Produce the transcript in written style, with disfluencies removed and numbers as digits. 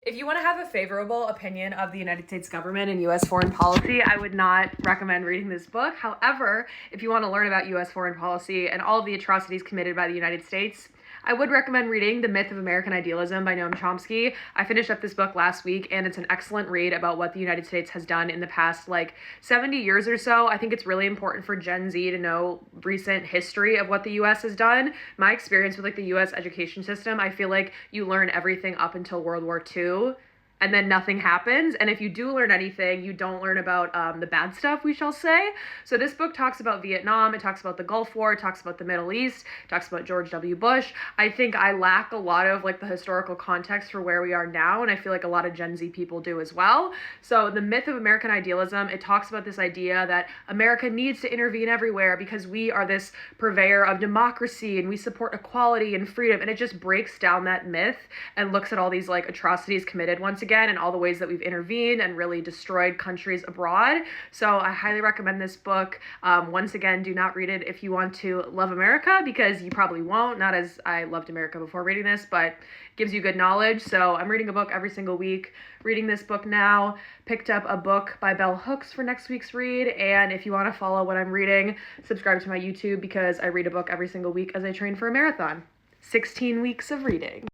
If you want to have a favorable opinion of the United States government and U.S. foreign policy, I would not recommend reading this book. However, if you want to learn about U.S. foreign policy and all of the atrocities committed by the United States, I would recommend reading The Myth of American Idealism by Noam Chomsky. I finished up this book last week, and it's an excellent read about what the United States has done in the past, 70 years or so. I think it's really important for Gen Z to know recent history of what the U.S. has done. My experience with, the U.S. education system, I feel like you learn everything up until World War II, and then nothing happens. And if you do learn anything, you don't learn about the bad stuff, we shall say. So this book talks about Vietnam, it talks about the Gulf War, it talks about the Middle East, it talks about George W. Bush. I think I lack a lot of the historical context for where we are now, and I feel like a lot of Gen Z people do as well. So The Myth of American Idealism, it talks about this idea that America needs to intervene everywhere because we are this purveyor of democracy and we support equality and freedom, and it just breaks down that myth and looks at all these atrocities committed once again and all the ways that we've intervened and really destroyed countries abroad. So I highly recommend this book. Once again, do not read it if you want to love America, because you probably won't, not as I loved America before reading this, but it gives you good knowledge. So I'm reading a book every single week, reading this book now, picked up a book by Bell Hooks for next week's read, and if you want to follow what I'm reading, subscribe to my YouTube because I read a book every single week as I train for a marathon. 16 weeks of reading.